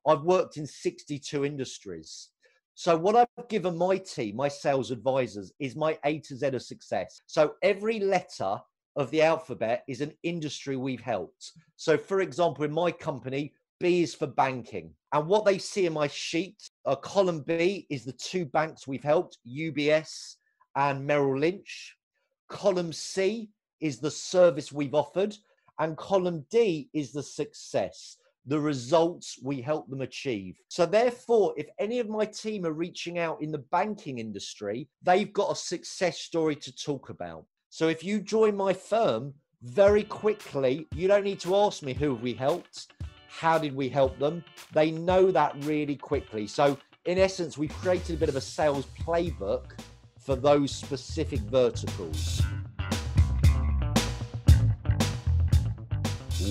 I've worked in 62 industries. So what I've given my team, my sales advisors, is my A to Z of success. So every letter of the alphabet is an industry we've helped. So for example, in my company, B is for banking. And what they see in my sheet, column B is the 2 banks we've helped, UBS and Merrill Lynch. Column C is the service we've offered. And column D is the success, the results we help them achieve. So therefore, if any of my team are reaching out in the banking industry, they've got a success story to talk about. So if you join my firm, very quickly, you don't need to ask me who we helped, how did we help them? They know that really quickly. So in essence, we've created a bit of a sales playbook for those specific verticals.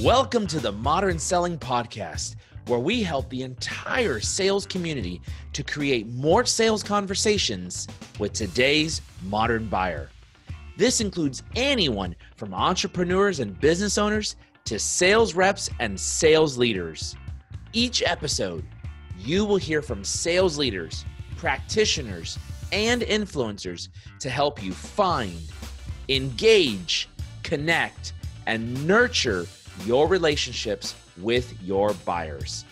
Welcome to the Modern Selling Podcast, where we help the entire sales community to create more sales conversations with today's modern buyer. This includes anyone from entrepreneurs and business owners to sales reps and sales leaders. Each episode, you will hear from sales leaders, practitioners, and influencers to help you find, engage, connect, and nurture your relationships with your buyers.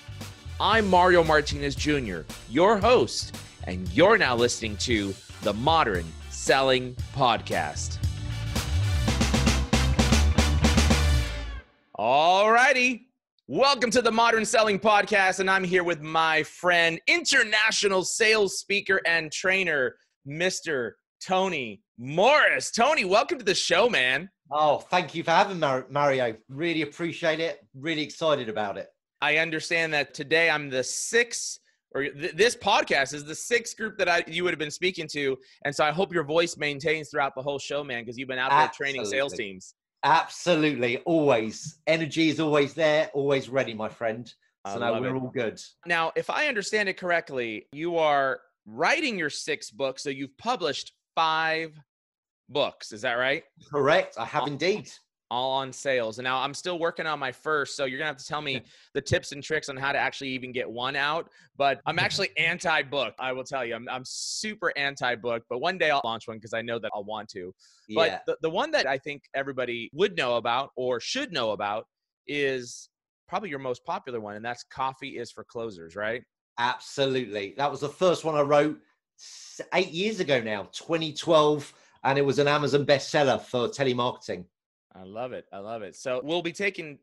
I'm Mario Martinez Jr., your host, and you're now listening to the Modern Selling Podcast. All righty. Welcome to the Modern Selling Podcast, and I'm here with my friend, international sales speaker and trainer, Mr. Tony Morris. Tony, welcome to the show, man. Oh, thank you for having me, Mario. Really appreciate it. Really excited about it. I understand that today I'm the sixth, or this podcast is the sixth group that you would have been speaking to. And so I hope your voice maintains throughout the whole show, man, because you've been out there training sales teams. Absolutely. Always. Energy is always there, always ready, my friend. So no, we're all good. Now, if I understand it correctly, you are writing your 6th book. So you've published 5 books. Is that right? Correct. I have indeed. All on sales. And now I'm still working on my first. So you're going to have to tell me the tips and tricks on how to actually even get one out. But I'm actually anti-book. I will tell you, I'm super anti-book, but one day I'll launch one because I know that I'll want to. Yeah. But the one that I think everybody would know about or should know about is probably your most popular one. And that's Coffee is for Closers, right? Absolutely. That was the first one I wrote 8 years ago now, 2012. And it was an Amazon bestseller for telemarketing. I love it. I love it. So we'll be taking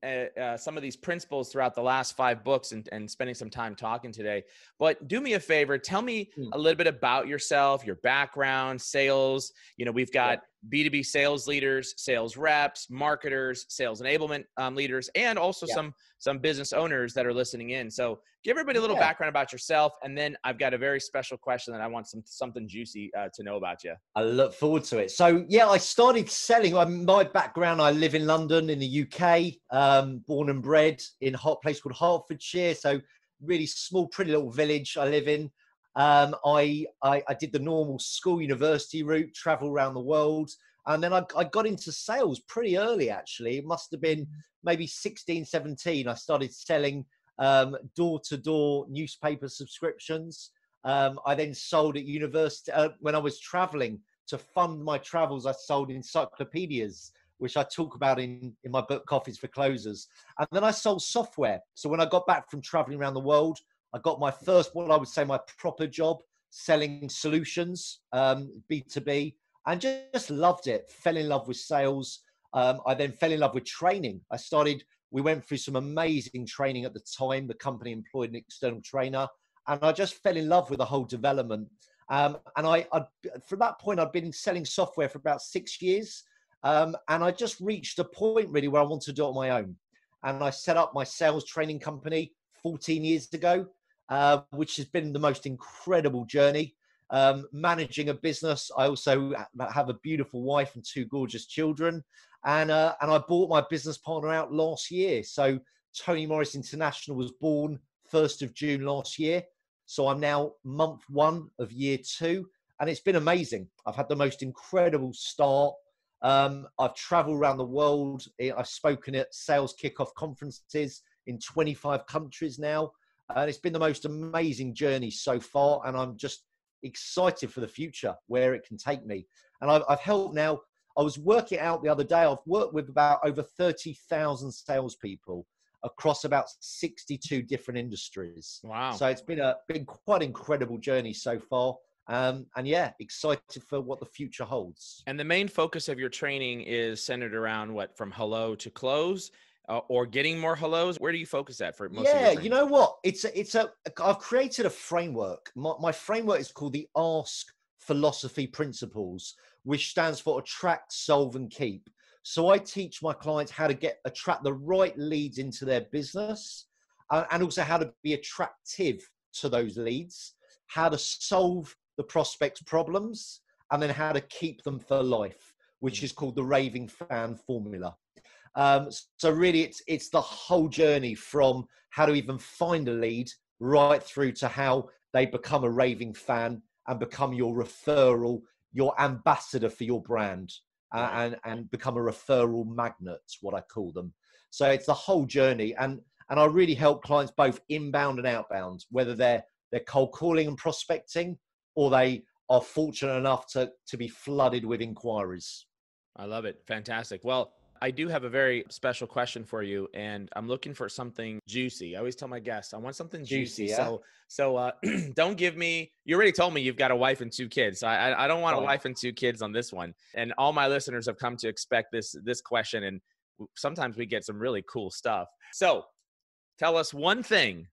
some of these principles throughout the last 5 books and spending some time talking today. But do me a favor. Tell me a little bit about yourself, your background, sales. You know, we've got B2B sales leaders, sales reps, marketers, sales enablement leaders, and also some business owners that are listening in. So give everybody a little background about yourself. And then I've got a very special question that I want something juicy to know about you. I look forward to it. So yeah, I started selling. My background, I live in London in the UK, born and bred in a hot place called Hertfordshire. So really small, pretty little village I live in. I did the normal school university route, travel around the world. And then I got into sales pretty early, actually. It must have been maybe 16, 17. I started selling door-to-door newspaper subscriptions. I then sold at university. When I was traveling to fund my travels, I sold encyclopedias, which I talk about in my book, Coffees for Closers. And then I sold software. So when I got back from traveling around the world, I got my first, what I would say, my proper job, selling solutions, B2B, and just loved it. Fell in love with sales. I then fell in love with training. We went through some amazing training at the time. The company employed an external trainer, and I just fell in love with the whole development. And from that point, I'd been selling software for about 6 years. And I just reached a point really where I wanted to do it on my own. And I set up my sales training company 14 years ago, which has been the most incredible journey. Managing a business. I also have a beautiful wife and 2 gorgeous children. And I bought my business partner out last year. So Tony Morris International was born 1st of June last year. So I'm now month 1 of year 2. And it's been amazing. I've had the most incredible start. I've traveled around the world. I've spoken at sales kickoff conferences in 25 countries now. And it's been the most amazing journey so far. And I'm just excited for the future, where it can take me. And I've helped now. I was working out the other day. I've worked with about over 30,000 salespeople across about 62 different industries. Wow. So it's been quite an incredible journey so far. And yeah, excited for what the future holds. And the main focus of your training is centered around what, from hello to close, or getting more hellos? Where do you focus at for most of your training? You know what? I've created a framework. My framework is called the Ask Philosophy Principles, which stands for attract, solve, and keep. So I teach my clients how to attract the right leads into their business, and also how to be attractive to those leads, how to solve the prospect's problems, and then how to keep them for life, which is called the raving fan formula. So really it's the whole journey from how to even find a lead right through to how they become a raving fan and become your referral, your ambassador for your brand, and become a referral magnet, what I call them. So it's the whole journey. And I really help clients both inbound and outbound, whether they're cold calling and prospecting, or they are fortunate enough to be flooded with inquiries. I love it. Fantastic. Well, I do have a very special question for you, and I'm looking for something juicy. I always tell my guests, I want something juicy. Yeah? So don't give me, you already told me you've got a wife and 2 kids. So I don't want a wife and 2 kids on this one. And all my listeners have come to expect this question. And sometimes we get some really cool stuff. So tell us one thing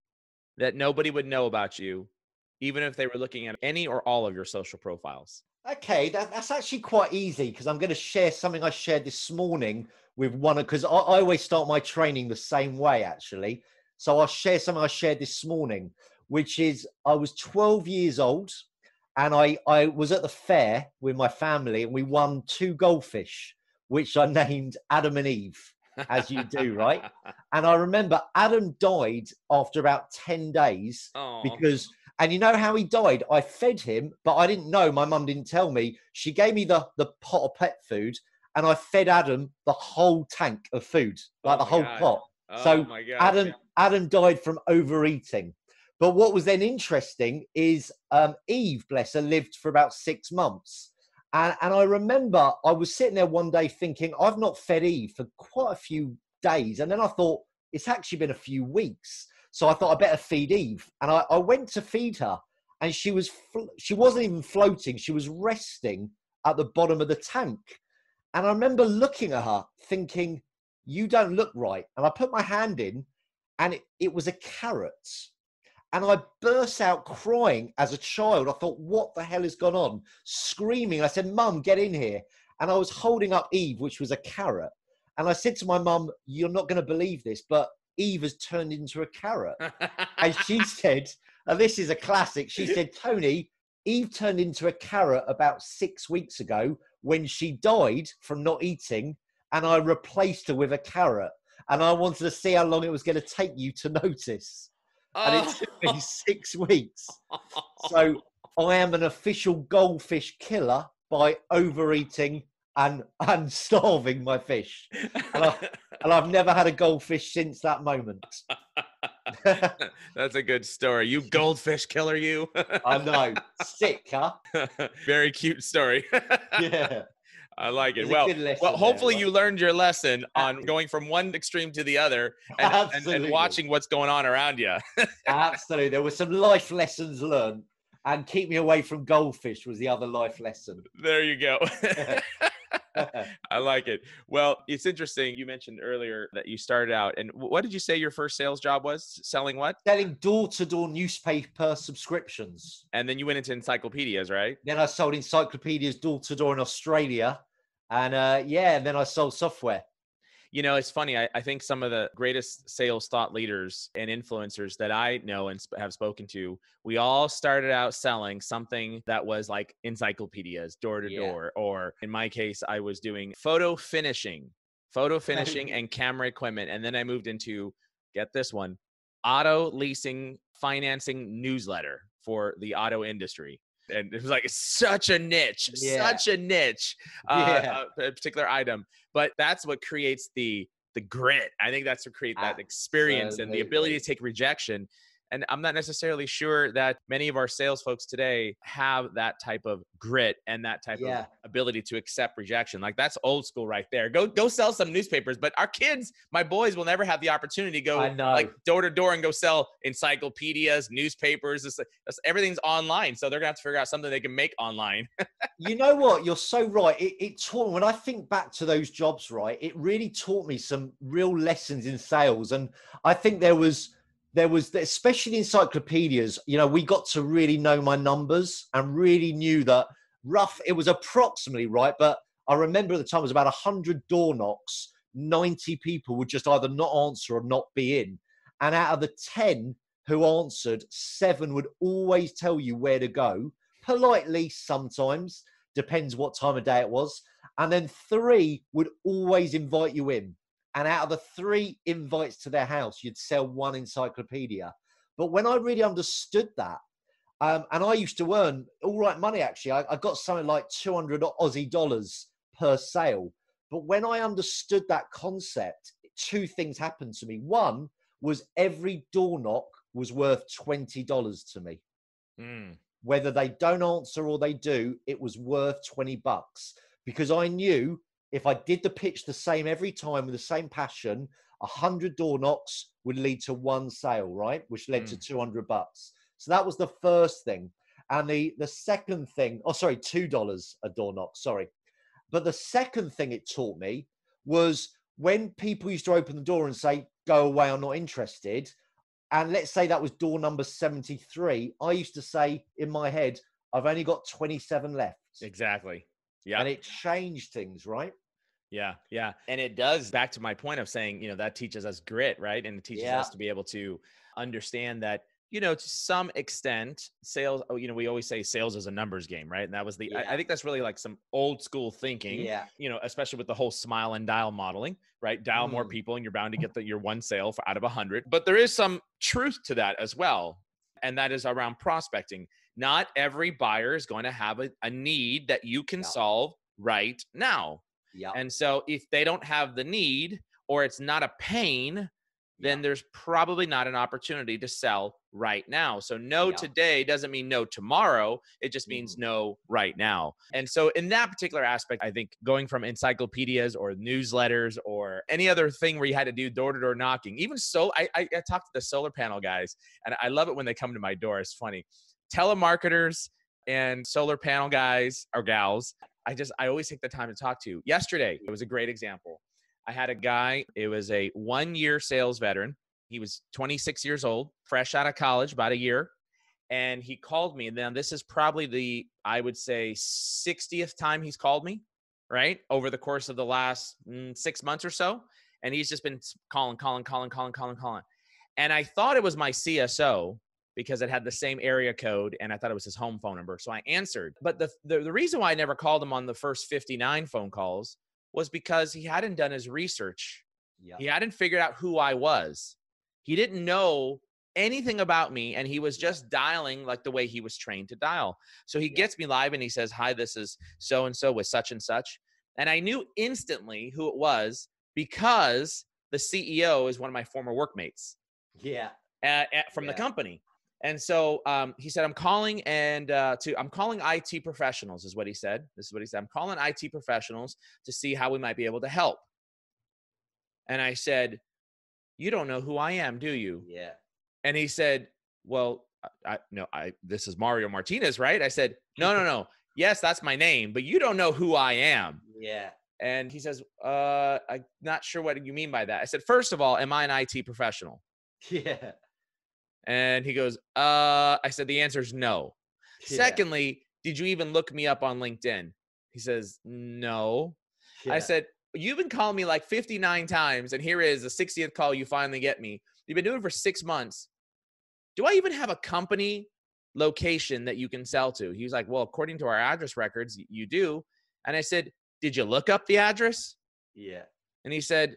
that nobody would know about you, even if they were looking at any or all of your social profiles. Okay, that's actually quite easy, because I'm going to share something I shared this morning with one, because I always start my training the same way, actually. So I'll share something I shared this morning, which is I was 12 years old, and I was at the fair with my family, and we won 2 goldfish, which I named Adam and Eve, as you do, right? And I remember Adam died after about 10 days. Because... And you know how he died? I fed him, but I didn't know. My mum didn't tell me. She gave me the pot of pet food, and I fed Adam the whole tank of food, like the whole pot. So Adam died from overeating. But what was then interesting is Eve, bless her, lived for about 6 months. And I remember I was sitting there one day thinking, I've not fed Eve for quite a few days. And then I thought, it's actually been a few weeks. So I thought I better feed Eve. And I went to feed her, and she wasn't even floating. She was resting at the bottom of the tank. And I remember looking at her thinking, you don't look right. And I put my hand in, and it was a carrot. And I burst out crying as a child. I thought, what the hell has gone on? Screaming. I said, Mum, get in here. And I was holding up Eve, which was a carrot. And I said to my mum, you're not going to believe this, but Eve has turned into a carrot. And she said, and this is a classic, she said, Tony, Eve turned into a carrot about 6 weeks ago when she died from not eating, and I replaced her with a carrot. And I wanted to see how long it was going to take you to notice. And it took me 6 weeks. So I am an official goldfish killer by overeating and starving my fish. And I've never had a goldfish since that moment. That's a good story. You goldfish killer, you. I know. Sick, huh? Very cute story. Yeah. I like it. Well, hopefully you learned your lesson on going from one extreme to the other and watching what's going on around you. Absolutely. There were some life lessons learned, and keep me away from goldfish was the other life lesson. There you go. I like it. Well, it's interesting. You mentioned earlier that you started out, and what did you say your first sales job was? Selling what? Selling door-to-door newspaper subscriptions. And then you went into encyclopedias, right? Then I sold encyclopedias door-to-door in Australia. And and then I sold software. You know, it's funny. I think some of the greatest sales thought leaders and influencers that I know and have spoken to, we all started out selling something that was like encyclopedias, door to door, or in my case, I was doing photo finishing and camera equipment. And then I moved into, get this one, auto leasing financing newsletter for the auto industry. And it was like such a niche, a particular item. But that's what creates the grit. I think that's what creates that experience and the ability to take rejection. And I'm not necessarily sure that many of our sales folks today have that type of grit and that type of ability to accept rejection. Like that's old school right there. Go sell some newspapers. But our kids, my boys, will never have the opportunity to go like door to door and go sell encyclopedias, newspapers. Everything's online. So they're going to have to figure out something they can make online. You know what? You're so right. It taught, when I think back to those jobs, right, it really taught me some real lessons in sales. And I think there was, especially encyclopedias, you know, we got to really know my numbers and really knew that it was approximately right. But I remember at the time it was about 100 door knocks, 90 people would just either not answer or not be in. And out of the 10 who answered, 7 would always tell you where to go. Politely sometimes, depends what time of day it was. And then 3 would always invite you in. And out of the 3 invites to their house, you'd sell 1 encyclopedia. But when I really understood that, and I used to earn all right money, actually, I got something like 200 Aussie dollars per sale. But when I understood that concept, 2 things happened to me. One was every door knock was worth $20 to me. Whether they don't answer or they do, it was worth $20 because I knew if I did the pitch the same every time with the same passion, 100 door knocks would lead to 1 sale, right? Which led to $200. So that was the first thing. And the second thing, $2 a door knock, sorry. But the second thing it taught me was when people used to open the door and say, go away, I'm not interested. And let's say that was door number 73. I used to say in my head, I've only got 27 left. Exactly. Yeah. And it changed things, right? Yeah. Yeah. And it does, back to my point of saying, you know, that teaches us grit, right? And it teaches us to be able to understand that, you know, to some extent, sales, you know, we always say sales is a numbers game, right? And that was I think that's really like some old school thinking, you know, especially with the whole smile and dial modeling, right? Dial more people and you're bound to get your 1 sale out of 100. But there is some truth to that as well. And that is around prospecting. Not every buyer is going to have a need that you can solve right now. And so if they don't have the need or it's not a pain, then there's probably not an opportunity to sell right now. So no today doesn't mean no tomorrow. It just means no right now. And so in that particular aspect, I think going from encyclopedias or newsletters or any other thing where you had to do door-to-door knocking, even so, I talked to the solar panel guys, and I love it when they come to my door. It's funny. Telemarketers and solar panel guys or gals, I always take the time to talk to. Yesterday, it was a great example. I had a guy, it was a 1-year sales veteran. He was 26 years old, fresh out of college, about a year. And he called me. And then this is probably I would say 60th time he's called me, right? Over the course of the last 6 months or so. And he's just been calling. And I thought it was my CSO because it had the same area code. And I thought it was his home phone number. So I answered. But the reason why I never called him on the first 59 phone calls was because he hadn't done his research. He hadn't figured out who I was. He didn't know anything about me, and he was just dialing like the way he was trained to dial. So he gets me live and he says, hi, this is so-and-so with such and such. And I knew instantly who it was because the CEO is one of my former workmates from the company. And so he said, I'm calling I'm calling IT professionals is what he said. This is what he said. I'm calling IT professionals to see how we might be able to help. And I said, you don't know who I am, do you? Yeah. And he said, well, this is Mario Martinez, right? I said, no. Yes, that's my name, but you don't know who I am. Yeah. And he says, I'm not sure what you mean by that. I said, first of all, am I an IT professional? Yeah. And he goes, I said, the answer is no. Yeah. Secondly, did you even look me up on LinkedIn? He says, no. Yeah. I said, you've been calling me like 59 times, and here is the 60th call you finally get me. You've been doing it for 6 months. Do I even have a company location that you can sell to? He was like, well, according to our address records, you do. And I said, did you look up the address? Yeah. And he said,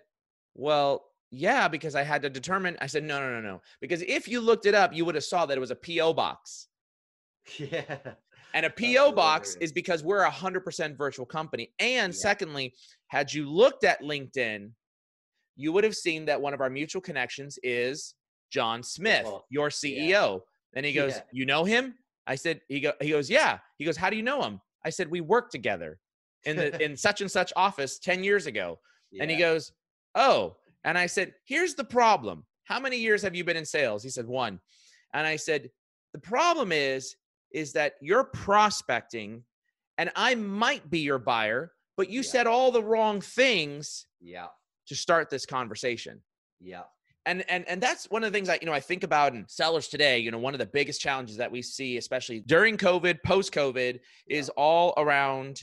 well, yeah, because I had to determine. I said, no. Because if you looked it up, you would have saw that it was a P.O. box. Yeah. And a P.O. box is because we're a 100% virtual company. And secondly, had you looked at LinkedIn, you would have seen that one of our mutual connections is John Smith, Well, your CEO. And he goes, you know him? I said, he goes, yeah. He goes, how do you know him? I said, we worked together in such and such office 10 years ago. And he goes, oh. And I said, here's the problem. How many years have you been in sales? He said, 1. And I said, the problem is that you're prospecting and I might be your buyer, but you said all the wrong things to start this conversation. And that's one of the things I think about in sellers today. One of the biggest challenges that we see, especially during COVID, post-COVID, is all around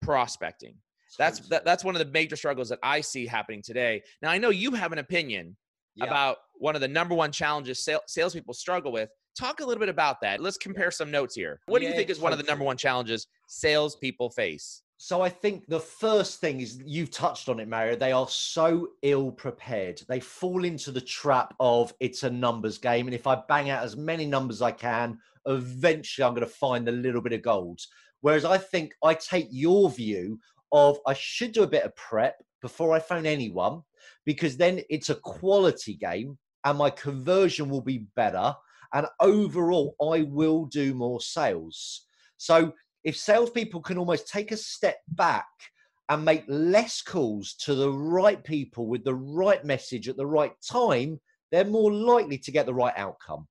prospecting. That's one of the major struggles that I see happening today. Now, I know you have an opinion about one of the number one challenges salespeople struggle with. Talk a little bit about that. Let's compare some notes here. What do you think is one of the number one challenges salespeople face? So I think the first thing is, you've touched on it, Mario. They are so ill prepared. They fall into the trap of it's a numbers game. And if I bang out as many numbers as I can, eventually I'm going to find a little bit of gold. Whereas I think I take your view of I should do a bit of prep before I phone anyone, because then it's a quality game and my conversion will be better. And overall, I will do more sales. So if salespeople can almost take a step back and make less calls to the right people with the right message at the right time, they're more likely to get the right outcome.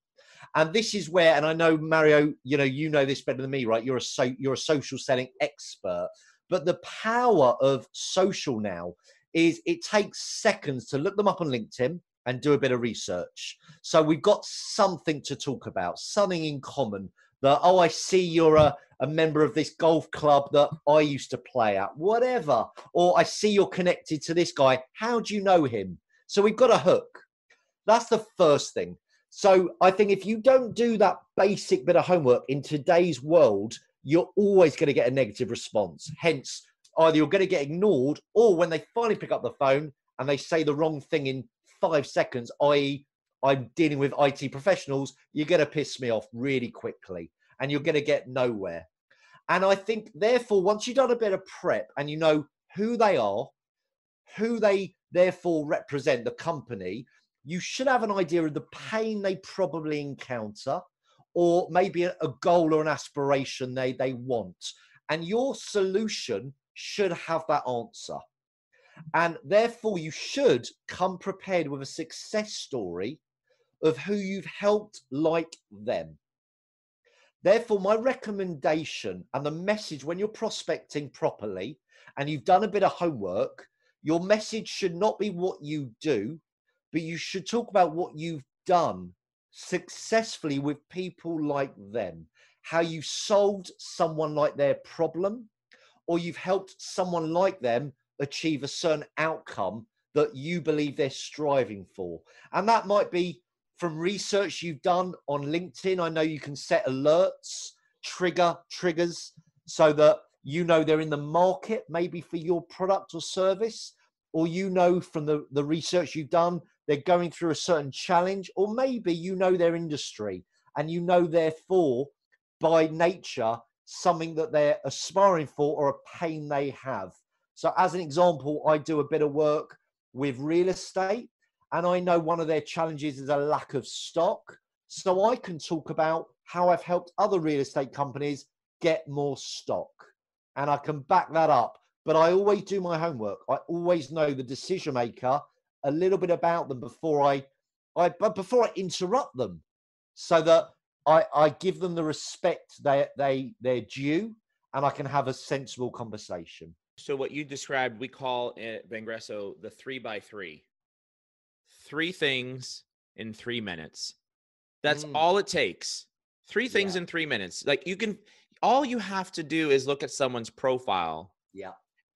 And this is where, and I know, Mario, you know this better than me, right? You're a social selling expert. But the power of social now is it takes seconds to look them up on LinkedIn and do a bit of research. So we've got something to talk about, something in common. That, oh, I see you're a member of this golf club that I used to play at, whatever. Or I see you're connected to this guy. How do you know him? So we've got a hook. That's the first thing. So I think if you don't do that basic bit of homework in today's world, you're always going to get a negative response. Hence, either you're going to get ignored, or when they finally pick up the phone and they say the wrong thing in 5 seconds, i.e., I'm dealing with IT professionals, you're going to piss me off really quickly and you're going to get nowhere. And I think, therefore, once you've done a bit of prep and you know who they are, who they therefore represent, the company, you should have an idea of the pain they probably encounter, or maybe a goal or an aspiration they want. And your solution should have that answer. And therefore, you should come prepared with a success story of who you've helped like them. Therefore, my recommendation and the message when you're prospecting properly and you've done a bit of homework, your message should not be what you do, but you should talk about what you've done successfully with people like them, how you solved someone like their problem, or you've helped someone like them achieve a certain outcome that you believe they're striving for. And that might be from research you've done on LinkedIn. I know you can set alerts, triggers, so that you know they're in the market, maybe for your product or service, or from the research you've done, they're going through a certain challenge, or maybe their industry, and therefore, by nature, something that they're aspiring for or a pain they have. So as an example, I do a bit of work with real estate, and I know one of their challenges is a lack of stock. So I can talk about how I've helped other real estate companies get more stock, and I can back that up. But I always do my homework. I always know the decision maker, a little bit about them before I interrupt them, so that I give them the respect they're due, and I can have a sensible conversation. So what you described, we call at Vangresso the 3x3. 3 things in 3 minutes. That's all it takes. 3 things in 3 minutes. Like, all you have to do is look at someone's profile.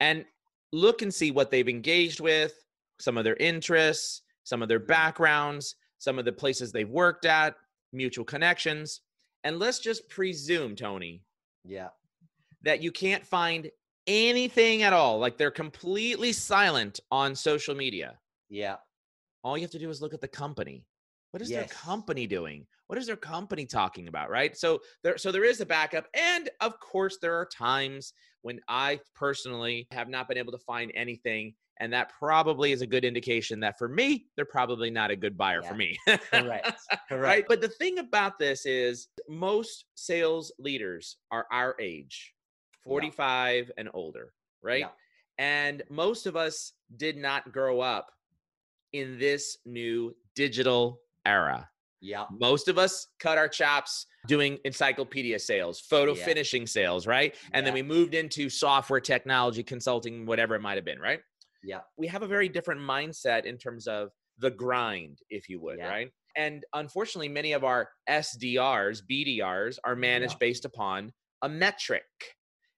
And look and see what they've engaged with, some of their interests, some of their backgrounds, some of the places they've worked at, mutual connections. And let's just presume, Tony, that you can't find anything at all. Like, they're completely silent on social media. All you have to do is look at the company. What is their company doing? What is their company talking about, right? So there is a backup. And of course, there are times when I personally have not been able to find anything, And that probably is a good indication that for me, they're probably not a good buyer for me. Correct. Right. But the thing about this is most sales leaders are our age, 45 and older, right? And most of us did not grow up in this new digital era. Most of us cut our chops doing encyclopedia sales, photo finishing sales, right? And then we moved into software technology, consulting, whatever it might have been, right? We have a very different mindset in terms of the grind, if you would, right? And unfortunately, many of our SDRs, BDRs are managed based upon a metric.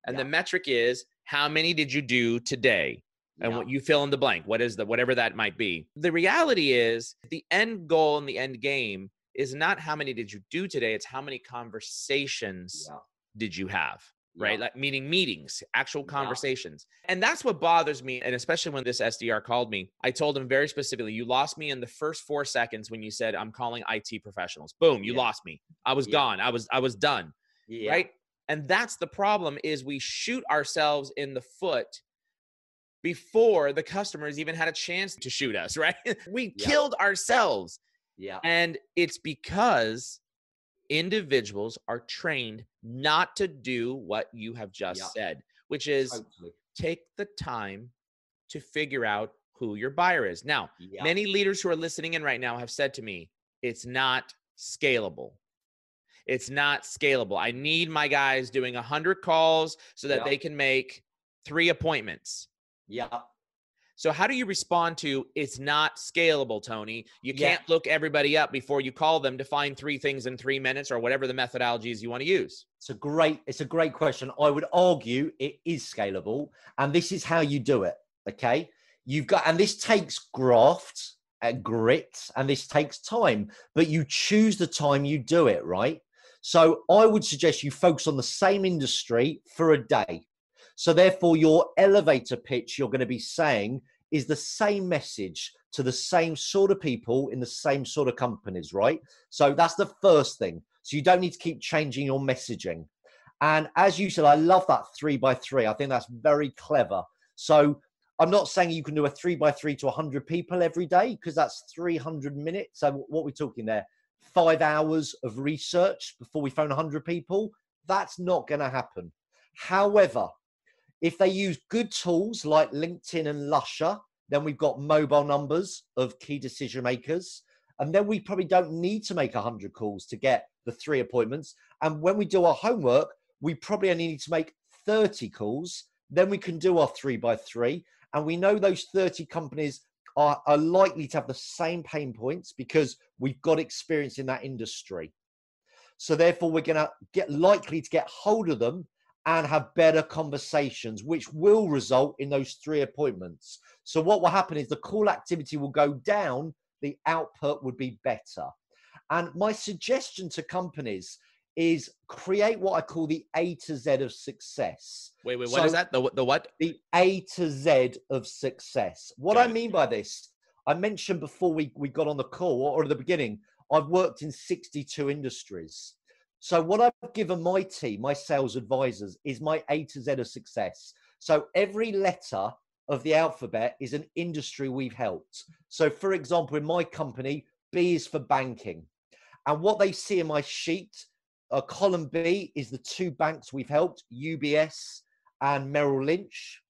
And the metric is, how many did you do today? And what you fill in the blank, what is the, whatever that might be. The reality is the end goal and the end game is not how many did you do today, it's how many conversations did you have, right? Like meaning meetings, actual conversations. And that's what bothers me. And especially when this SDR called me, I told him very specifically, you lost me in the first 4 seconds when you said, I'm calling IT professionals. Boom, you lost me. I was gone. I was done, right? And that's the problem, is we shoot ourselves in the foot before the customers even had a chance to shoot us, right? We killed ourselves. And it's because individuals are trained not to do what you have just said, which is take the time to figure out who your buyer is. Now, many leaders who are listening in right now have said to me, it's not scalable. It's not scalable. I need my guys doing 100 calls so that they can make 3 appointments. So how do you respond to, it's not scalable, Tony? You can't look everybody up before you call them to find 3 things in 3 minutes, or whatever the methodologies you want to use. It's a great question. I would argue it is scalable, and this is how you do it. Okay. And this takes graft and grit, and this takes time, but you choose the time you do it, right? So I would suggest you focus on the same industry for a day. So therefore, your elevator pitch you're going to be saying is the same message to the same sort of people in the same sort of companies, right? So that's the first thing. So you don't need to keep changing your messaging. And as you said, I love that 3x3. I think that's very clever. So I'm not saying you can do a 3x3 to 100 people every day, because that's 300 minutes. So what we're talking there, 5 hours of research before we phone 100 people. That's not going to happen. However, if they use good tools like LinkedIn and Lusher, then we've got mobile numbers of key decision makers. And then we probably don't need to make 100 calls to get the 3 appointments. And when we do our homework, we probably only need to make 30 calls. Then we can do our 3x3. And we know those 30 companies are likely to have the same pain points because we've got experience in that industry. So therefore, we're going to get likely to get hold of them and have better conversations, which will result in those 3 appointments. So what will happen is the call activity will go down, the output would be better. And my suggestion to companies is create what I call the A to Z of success. Wait, what is that? The what? The A to Z of success. What I mean by this, I mentioned before we got on the call, or at the beginning, I've worked in 62 industries. So what I've given my team, my sales advisors, is my A to Z of success. So every letter of the alphabet is an industry we've helped. So for example, in my company, B is for banking. And what they see in my sheet, column B is the 2 banks we've helped, UBS and Merrill Lynch.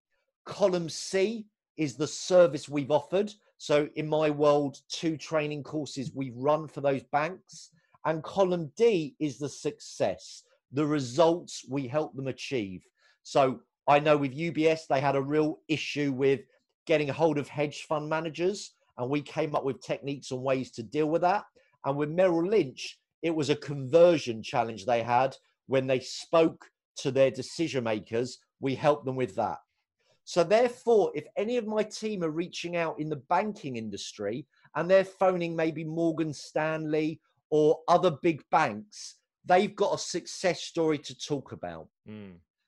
Column C is the service we've offered. So in my world, 2 training courses we've run for those banks. And column D is the success, the results we help them achieve. So I know with UBS, they had a real issue with getting a hold of hedge fund managers, and we came up with techniques and ways to deal with that. And with Merrill Lynch, it was a conversion challenge they had when they spoke to their decision makers. We helped them with that. So therefore, if any of my team are reaching out in the banking industry and they're phoning maybe Morgan Stanley or other big banks, they've got a success story to talk about.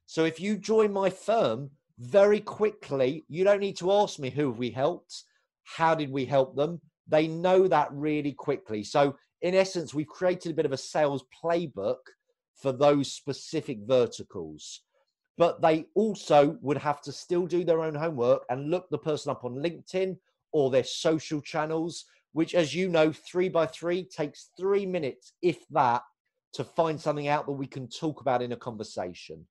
So if you join my firm, very quickly, you don't need to ask me who have we helped, how did we help them? They know that really quickly. So in essence, we've created a bit of a sales playbook for those specific verticals. but they also would have to still do their own homework and look the person up on LinkedIn or their social channels, which, as you know, 3x3 takes 3 minutes, if that, to find something out that we can talk about in a conversation.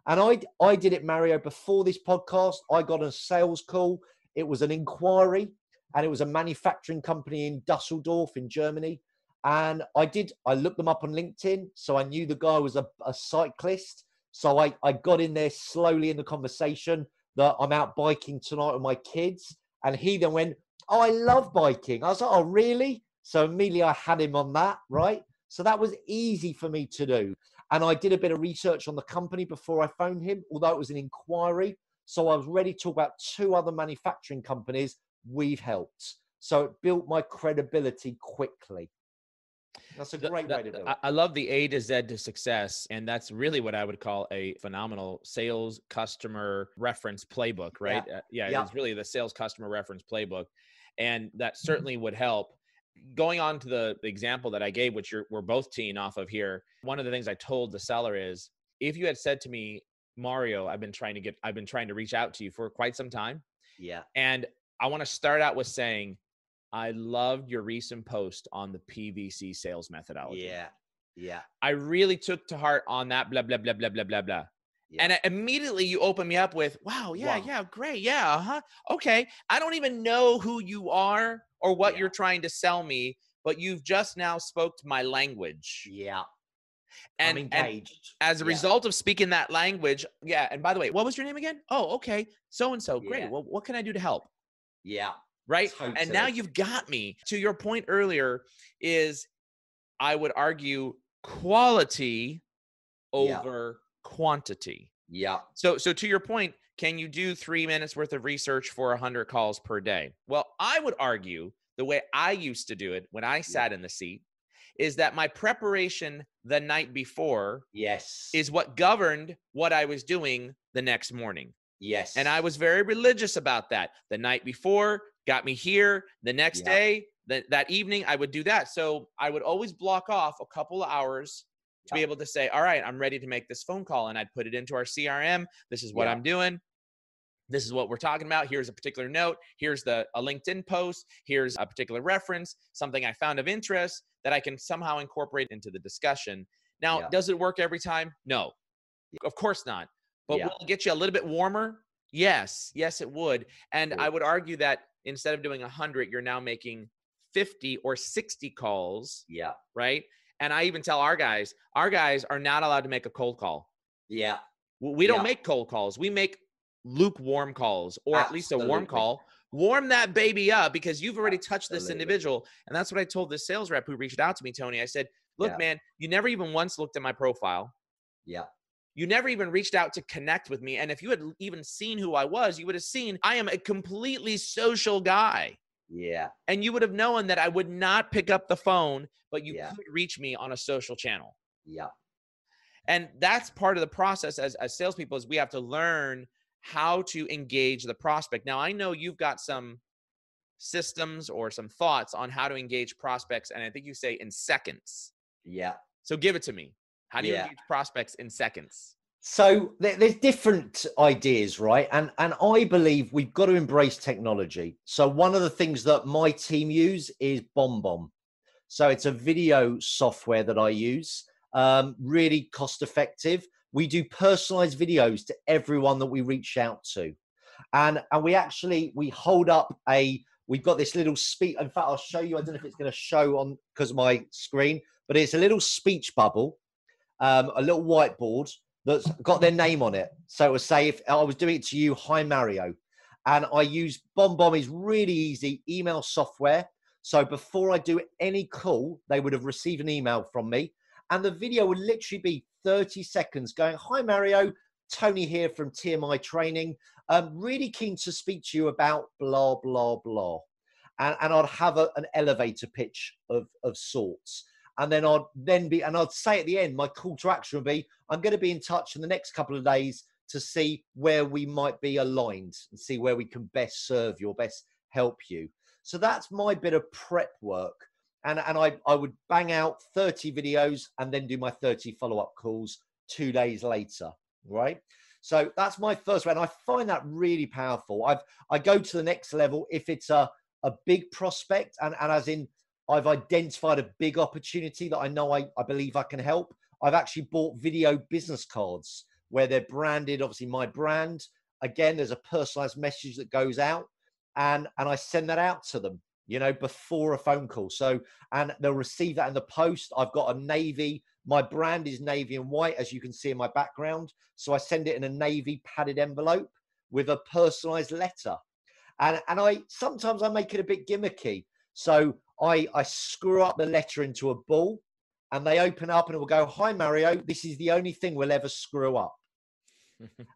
And I did it, Mario, before this podcast. I got a sales call. It was an inquiry, and it was a manufacturing company in Dusseldorf in Germany. And I looked them up on LinkedIn. So I knew the guy was a cyclist. So I got in there slowly in the conversation that I'm out biking tonight with my kids. And he then went, "Oh, I love biking." I was like, "Oh, really?" So immediately I had him on that, right? So that was easy for me to do. And I did a bit of research on the company before I phoned him, although it was an inquiry. So I was ready to talk about 2 other manufacturing companies we've helped. So it built my credibility quickly. That's a great way to do it. I love the A to Z to success. And that's really what I would call a phenomenal sales customer reference playbook, right? Yeah. It's really the sales customer reference playbook. And that certainly would help. Going on to the example that I gave, which we're both teeing off of here, one of the things I told the seller is, if you had said to me, "Mario, I've been trying to reach out to you for quite some time. Yeah. And I want to start out with saying, I loved your recent post on the PVC sales methodology. Yeah. Yeah. I really took to heart on that, blah, blah, blah, blah, blah, blah, blah." Yeah. And immediately you open me up with, "Wow, yeah, Wow. yeah, great. Yeah, uh-huh. Okay. I don't even know who you are or what you're trying to sell me, but you've just now spoke to my language." Yeah. I'm And engaged. as a result of speaking that language, and by the way, what was your name again? "Oh, okay. So-and-so. Great. Yeah. Well, what can I do to help?" Yeah. Right. Totally. And now you've got me. To your point earlier is, I would argue, quality over quantity. Yeah. So to your point, can you do 3 minutes worth of research for 100 calls per day? Well, I would argue the way I used to do it when I sat in the seat is that my preparation the night before is what governed what I was doing the next morning. Yes. And I was very religious about that. The night before got me here. The next day, that evening, I would do that. So I would always block off a couple of hours to be able to say, "All right, I'm ready to make this phone call." And I'd put it into our CRM. This is what I'm doing. This is what we're talking about. Here's a particular note. Here's a LinkedIn post. Here's a particular reference, something I found of interest that I can somehow incorporate into the discussion. Now, does it work every time? No, of course not. But will it get you a little bit warmer? Yes. Yes, it would. And I would argue that instead of doing 100, you're now making 50 or 60 calls. Yeah. Right. And I even tell our guys are not allowed to make a cold call. Yeah. We don't make cold calls. We make lukewarm calls, or at least a warm call. Warm that baby up, because you've already touched this individual. And that's what I told this sales rep who reached out to me, Tony. I said, "Look, man, you never even once looked at my profile. Yeah. You never even reached out to connect with me. And if you had even seen who I was, you would have seen I am a completely social guy. Yeah. And you would have known that I would not pick up the phone, but you could reach me on a social channel." Yeah. And that's part of the process as salespeople, is we have to learn how to engage the prospect. Now, I know you've got some systems or some thoughts on how to engage prospects, and I think you say in seconds. Yeah. So give it to me. How do you engage prospects in seconds? So there's different ideas, right? And I believe we've got to embrace technology. So one of the things that my team use is BombBomb. So it's a video software that I use, really cost effective. We do personalized videos to everyone that we reach out to. And we hold up we've got this little speech. In fact, I'll show you. I don't know if it's going to show on because of my screen, but it's a little speech bubble, a little whiteboard that's got their name on it. So it would say, if I was doing it to you, "Hi, Mario." And I use BombBomb. Is really easy email software. So before I do any call, they would have received an email from me. And the video would literally be 30 seconds going, "Hi, Mario. Tony here from TMI Training. Really keen to speak to you about blah, blah, blah." And I'd have an elevator pitch of sorts. And then I'd say at the end, my call to action would be, "I'm going to be in touch in the next couple of days to see where we might be aligned and see where we can best serve you or best help you." So that's my bit of prep work. And I would bang out 30 videos and then do my 30 follow-up calls 2 days later, right? So that's my first way. And I find that really powerful. I go to the next level if it's a big prospect and as in I've identified a big opportunity that I know I believe I can help. I've actually bought video business cards where they're branded, obviously my brand. Again, there's a personalized message that goes out and I send that out to them, you know, before a phone call. So, and they'll receive that in the post. I've got a navy, my brand is navy and white, as you can see in my background. So I send it in a navy padded envelope with a personalized letter. And I sometimes I make it a bit gimmicky. So I screw up the letter into a ball and they open up and it will go, "Hi, Mario, this is the only thing we'll ever screw up."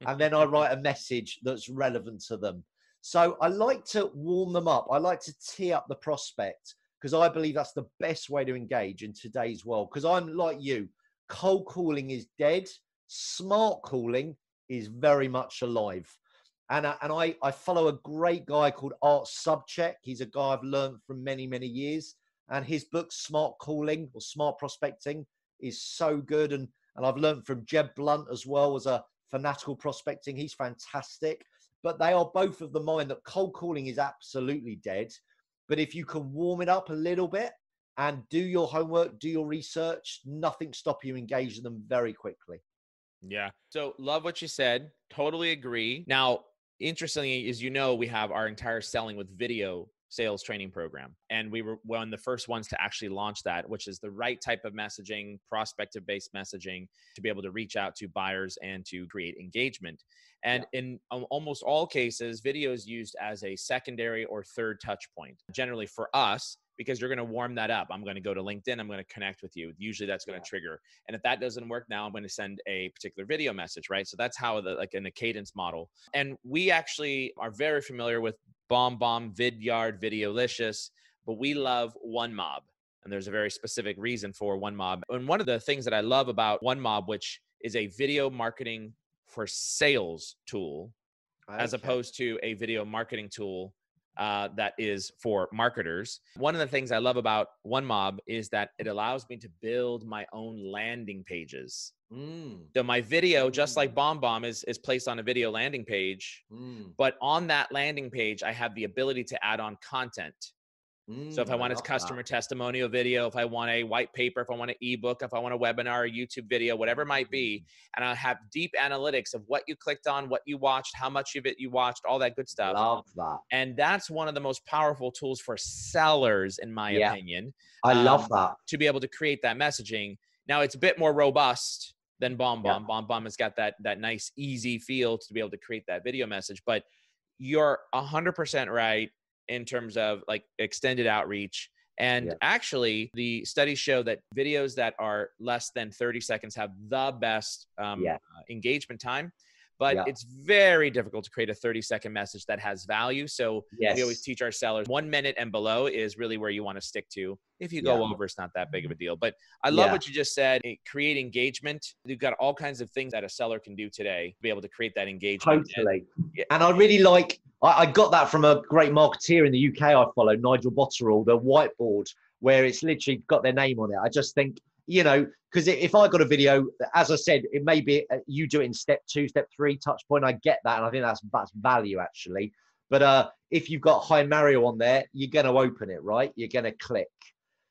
And then I write a message that's relevant to them. So I like to warm them up. I like to tee up the prospect because I believe that's the best way to engage in today's world. Because I'm like you, cold calling is dead. Smart calling is very much alive. And I follow a great guy called Art Subcheck. He's a guy I've learned from many, many years. And his book, Smart Calling or Smart Prospecting, is so good. And I've learned from Jeb Blunt as well as a fanatical prospecting. He's fantastic. But they are both of the mind that cold calling is absolutely dead. But if you can warm it up a little bit and do your homework, do your research, nothing stop you engaging them very quickly. Yeah. So love what you said. Totally agree. Now, interestingly, as you know, we have our entire selling with video sales training program. And we were one of the first ones to actually launch that, which is the right type of messaging, prospective-based messaging to be able to reach out to buyers and to create engagement. And in almost all cases, video is used as a secondary or third touch point. Generally for us, because you're going to warm that up. I'm going to go to LinkedIn. I'm going to connect with you. Usually that's going to trigger. And if that doesn't work, now I'm going to send a particular video message, right? So that's how like in a cadence model. And we actually are very familiar with BombBomb, Vidyard, Videolicious, but we love OneMob. And there's a very specific reason for OneMob. And one of the things that I love about OneMob, which is a video marketing for sales tool, as opposed to a video marketing tool that is for marketers. One of the things I love about OneMob is that it allows me to build my own landing pages. So my video, just like BombBomb, is placed on a video landing page, but on that landing page, I have the ability to add on content. So if I want a customer testimonial video, if I want a white paper, if I want an ebook, if I want a webinar, a YouTube video, whatever it might be, and I have deep analytics of what you clicked on, what you watched, how much of it you watched, all that good stuff. Love that. And that's one of the most powerful tools for sellers, in my opinion. I love that. To be able to create that messaging. Now, it's a bit more robust than BombBomb. BombBomb has got that nice, easy feel to be able to create that video message. But you're 100% right in terms of like extended outreach. And actually, the studies show that videos that are less than 30 seconds have the best engagement time. But it's very difficult to create a 30-second message that has value. So we always teach our sellers 1 minute and below is really where you want to stick to. If you go over, it's not that big of a deal. But I love what you just said. Create engagement. You've got all kinds of things that a seller can do today to be able to create that engagement. Totally. And I really like, I got that from a great marketeer in the UK I follow, Nigel Botterill, the whiteboard, where it's literally got their name on it. I just think, you know, because if I got a video, as I said, it may be you do it in step 2, step 3, touch point. I get that. And I think that's value actually. But if you've got Hi Mario on there, you're going to open it, right? You're going to click.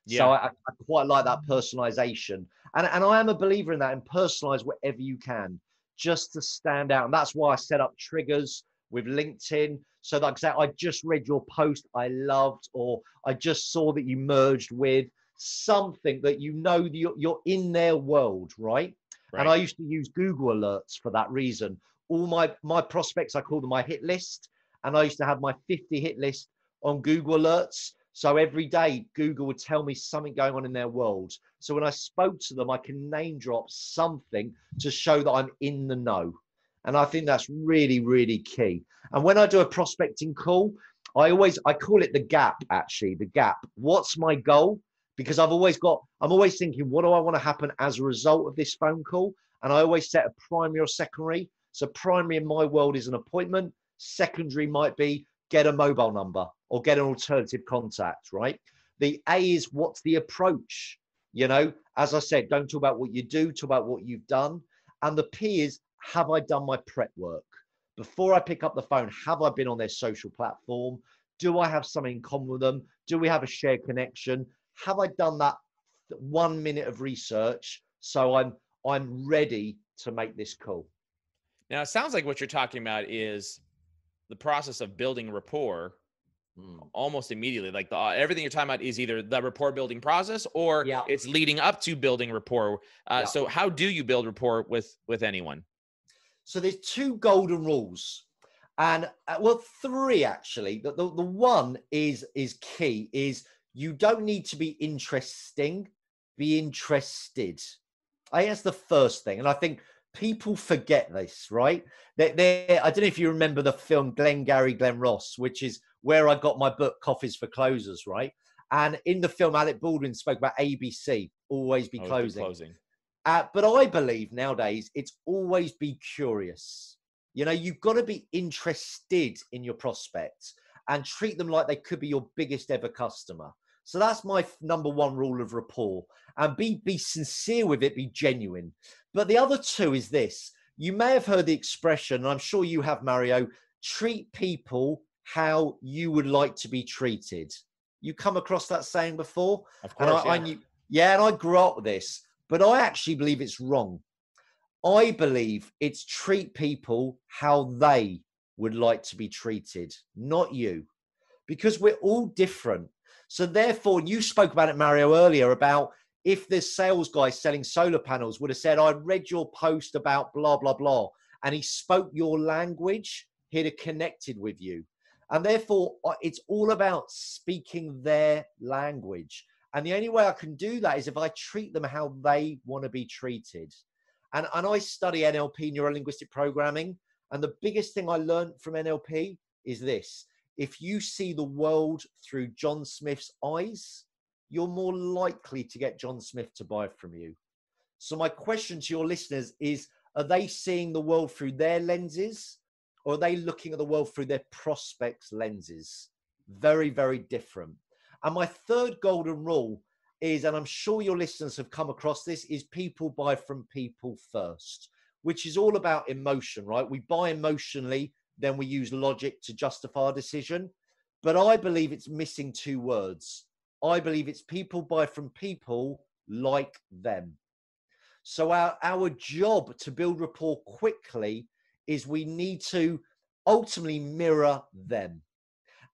So I quite like that personalization. And I am a believer in that, and personalize whatever you can just to stand out. And that's why I set up triggers with LinkedIn. So like I said, I just read your post I loved, or I just saw that you merged with something that you know you're in their world, right? And I used to use Google alerts for that reason. All my prospects, I call them my hit list, and I used to have my 50 hit list on Google alerts. So every day Google would tell me something going on in their world. So when I spoke to them, I can name drop something to show that I'm in the know. And I think that's really, really key. And when I do a prospecting call, I call it the gap, actually, the gap. What's my goal? Because I'm always thinking, what do I want to happen as a result of this phone call? And I always set a primary or secondary. So primary in my world is an appointment. Secondary might be get a mobile number or get an alternative contact, right? The A is what's the approach? You know, as I said, don't talk about what you do, talk about what you've done. And the P is, have I done my prep work? Before I pick up the phone, have I been on their social platform? Do I have something in common with them? Do we have a shared connection? Have I done that 1 minute of research so I'm ready to make this call? Now, it sounds like what you're talking about is the process of building rapport almost immediately. Like everything you're talking about is either the rapport building process or Yeah. it's leading up to building rapport. So how do you build rapport with anyone? So there's 2 golden rules, and well, 3 actually. The one is key. Is you don't need to be interesting, be interested. I think that's the first thing, and I think people forget this, right? I don't know if you remember the film Glengarry Glen Ross, which is where I got my book Coffees for Closers, right? And in the film, Alec Baldwin spoke about ABC, always be closing. But I believe nowadays it's always be curious. You know, you've got to be interested in your prospects and treat them like they could be your biggest ever customer. So that's my number 1 rule of rapport. And be sincere with it, be genuine. But the other 2 is this. You may have heard the expression, and I'm sure you have, Mario, treat people how you would like to be treated. You come across that saying before? Of course, and I knew, and I grew up with this. But I actually believe it's wrong. I believe it's treat people how they would like to be treated, not you, because we're all different. So therefore, you spoke about it, Mario, earlier about if this sales guy selling solar panels would have said, I read your post about blah, blah, blah, and he spoke your language, he'd have connected with you. And therefore, it's all about speaking their language. And the only way I can do that is if I treat them how they want to be treated. And I study NLP, neuro-linguistic programming. And the biggest thing I learned from NLP is this. If you see the world through John Smith's eyes, you're more likely to get John Smith to buy from you. So my question to your listeners is, are they seeing the world through their lenses, or are they looking at the world through their prospects' lenses? Very, very different. And my 3rd golden rule is, and I'm sure your listeners have come across this, is people buy from people first, which is all about emotion, right? We buy emotionally, then we use logic to justify our decision. But I believe it's missing 2 words. I believe it's people buy from people like them. So our job to build rapport quickly is we need to ultimately mirror them.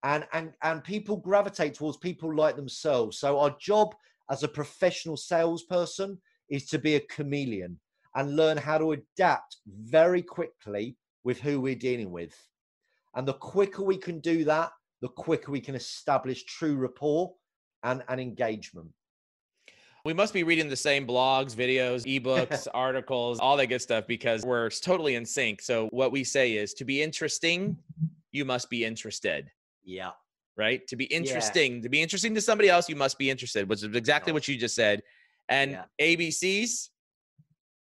And people gravitate towards people like themselves. So our job as a professional salesperson is to be a chameleon and learn how to adapt very quickly with who we're dealing with. And the quicker we can do that, the quicker we can establish true rapport and engagement. We must be reading the same blogs, videos, ebooks, articles, all that good stuff, because we're totally in sync. So what we say is, to be interesting, you must be interested. Yeah. Right? To be interesting, to be interesting to somebody else, you must be interested, which is exactly what you just said. And ABCs,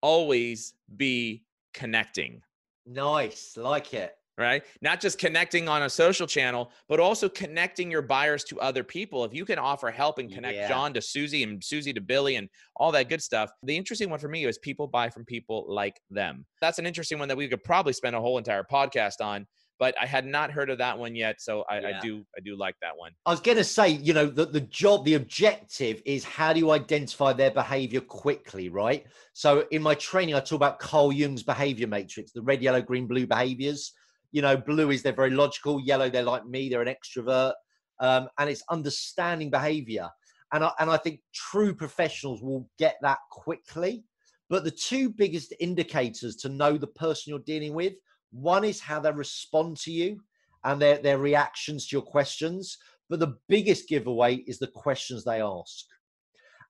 always be connecting. Nice. Like it. Right? Not just connecting on a social channel, but also connecting your buyers to other people. If you can offer help and connect John to Susie and Susie to Billy and all that good stuff. The interesting one for me is people buy from people like them. That's an interesting one that we could probably spend a whole entire podcast on, but I had not heard of that one yet. So I do like that one. I was going to say, you know, the objective is, how do you identify their behavior quickly, right? So in my training, I talk about Carl Jung's behavior matrix, the red, yellow, green, blue behaviors. You know, blue is they're very logical. Yellow, they're like me, they're an extrovert. And it's understanding behavior. And I think true professionals will get that quickly. But the 2 biggest indicators to know the person you're dealing with, one is how they respond to you and their reactions to your questions. But the biggest giveaway is the questions they ask.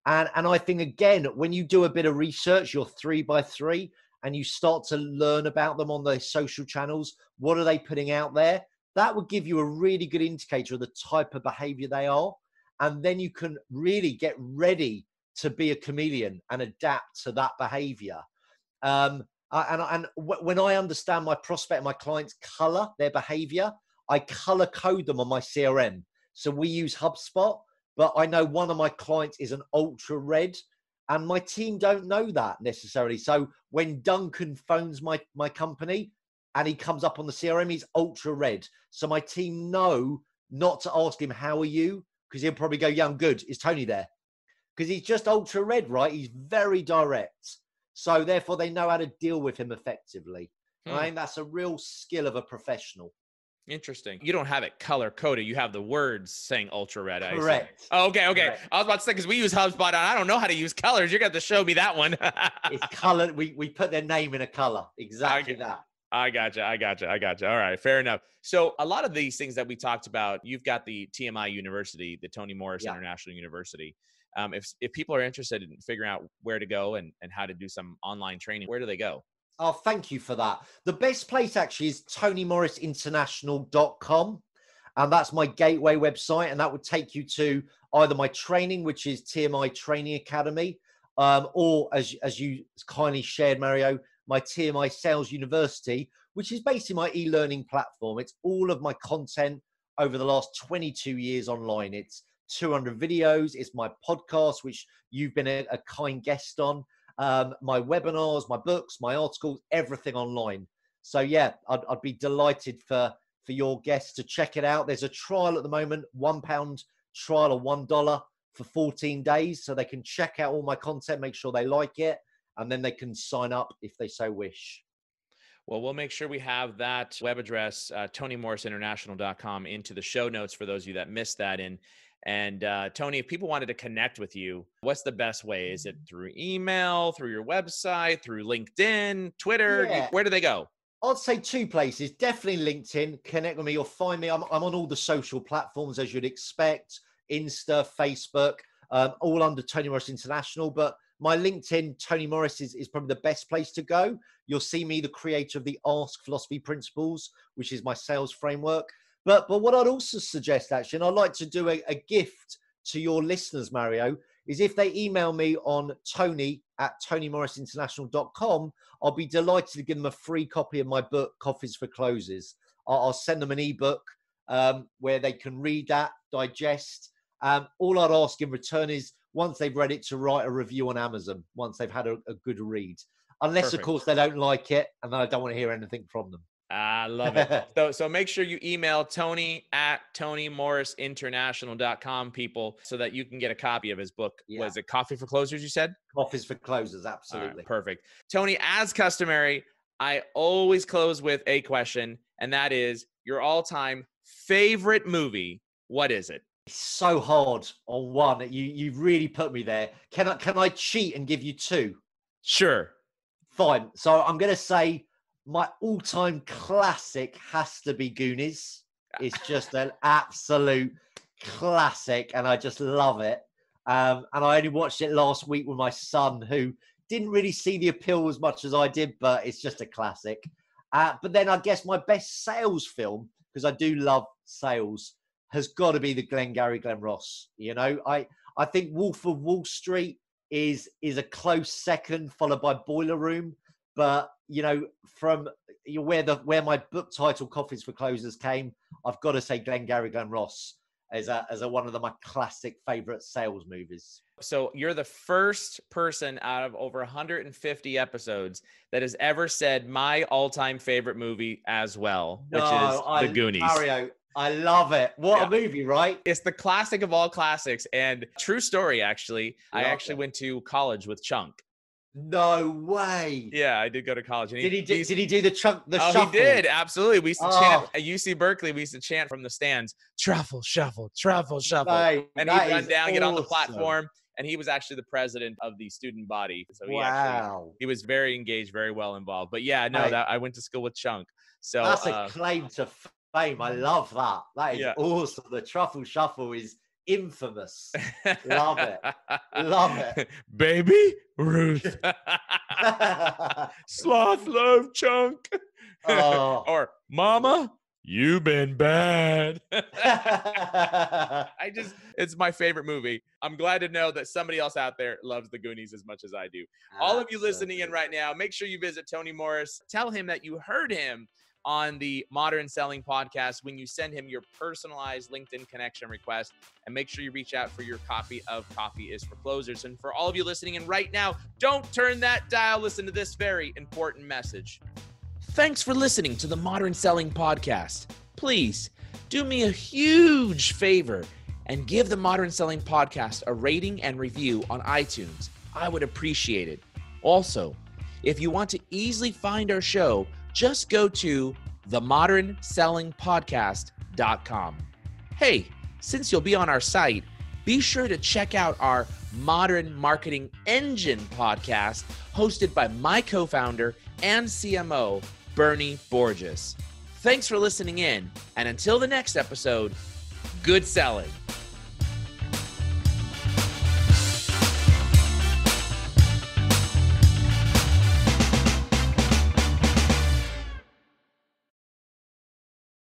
And I think, again, when you do a bit of research, you're 3 by 3, and you start to learn about them on their social channels, what are they putting out there? That would give you a really good indicator of the type of behavior they are. And then you can really get ready to be a chameleon and adapt to that behavior. And when I understand my prospect, my client's color, their behavior, I color code them on my CRM. So we use HubSpot, but I know one of my clients is an ultra red, And my team don't know that necessarily. So when Duncan phones my company and he comes up on the CRM, he's ultra red. So my team know not to ask him, how are you? Because he'll probably go, yeah, I'm good. Is Tony there? Because he's just ultra red, right? He's very direct. So therefore they know how to deal with him effectively. And I think that's a real skill of a professional. Interesting. You don't have it color coded. You have the words saying ultra red. Correct. Oh, okay. Correct. I was about to say, because we use HubSpot and I don't know how to use colors. You're going to have to show me that one. It's color. We put their name in a color. Exactly that. I gotcha. All right. Fair enough. So a lot of these things that we talked about, you've got the TMI University, the Tony Morris International University. If people are interested in figuring out where to go and how to do some online training, where do they go? Oh, thank you for that. The best place actually is TonyMorrisInternational.com. And that's my gateway website. And that would take you to either my training, which is TMI Training Academy, or as you kindly shared, Mario, my TMI Sales University, which is basically my e-learning platform. It's all of my content over the last 22 years online. It's 200 videos. It's my podcast, which you've been a kind guest on. My webinars, my books, my articles, everything online. So yeah, I'd be delighted for your guests to check it out. There's a trial at the moment, £1 trial or $1 for 14 days. So they can check out all my content, make sure they like it, and then they can sign up if they so wish. Well, we'll make sure we have that web address, TonyMorrisInternational.com, into the show notes for those of you that missed that. And Tony, if people wanted to connect with you, what's the best way? Is it through email, through your website, through LinkedIn, Twitter? Yeah. Where do they go? I'd say two places. Definitely LinkedIn. Connect with me. You'll find me. I'm on all the social platforms as you'd expect. Insta, Facebook, all under Tony Morris International. But my LinkedIn, Tony Morris, is probably the best place to go. You'll see me, the creator of the Ask Philosophy Principles, which is my sales framework. But what I'd also suggest, actually, and I'd like to do a gift to your listeners, Mario, is if they email me on tony@TonyMorrisInternational.com, I'll be delighted to give them a free copy of my book, Coffees for Closers. I'll send them an ebook where they can read that, digest. All I'd ask in return is, once they've read it, to write a review on Amazon, once they've had a good read. Unless, Perfect. Of course, they don't like it, and then I don't want to hear anything from them. I love it. So make sure you email Tony@TonyMorrisInternational.com, people, so that you can get a copy of his book. Yeah. Was it Coffee for Closers, you said? Coffees for Closers, absolutely. Right, perfect. Tony, as customary, I always close with a question, and that is your all-time favorite movie. What is it? It's so hard on one. You've really put me there. Can I cheat and give you two? Sure. Fine. So I'm going to say my all-time classic has to be Goonies. It's just an absolute classic, and I just love it. And I only watched it last week with my son, who didn't really see the appeal as much as I did, but it's just a classic. But then I guess my best sales film, because I do love sales, has got to be the Glenn Ross. You know, I think Wolf of Wall Street is a close second, followed by Boiler Room. But you know, from where my book title Coffees for Closers came, I've got to say Glenn Ross as one of my classic favorite sales movies. So you're the first person out of over 150 episodes that has ever said my all-time favorite movie as well, which is The Goonies. Mario, I love it. What a movie, right? It's the classic of all classics, and true story, actually. I actually went to college with Chunk. No way. Yeah, I did go to college. And did he do the shuffle? He did. Absolutely. We used to chant at UC Berkeley. We used to chant from the stands, truffle, shuffle, truffle, shuffle. Mate, and he'd run down, get on the platform. And he was actually the president of the student body. So he was very engaged, very well involved. But yeah, no, I went to school with Chunk. So that's a claim to fame. I love that. That is awesome. The truffle shuffle is infamous. Love it. Love it. Baby Ruth. Sloth love Chunk. Or Mama, you've been bad. It's my favorite movie. I'm glad to know that somebody else out there loves The Goonies as much as I do. All of you listening in right now, make sure you visit Tony Morris. Tell him that you heard him on the Modern Selling Podcast when you send him your personalized LinkedIn connection request. And make sure you reach out for your copy of Coffee is for Closers. And for all of you listening in right now, don't turn that dial. Listen to this very important message. Thanks for listening to the Modern Selling Podcast. Please do me a huge favor and give the Modern Selling Podcast a rating and review on iTunes. I would appreciate it. Also, if you want to easily find our show, just go to themodernsellingpodcast.com. Hey, since you'll be on our site, be sure to check out our Modern Marketing Engine podcast hosted by my co-founder and CMO, Bernie Borges. Thanks for listening in, and until the next episode, good selling.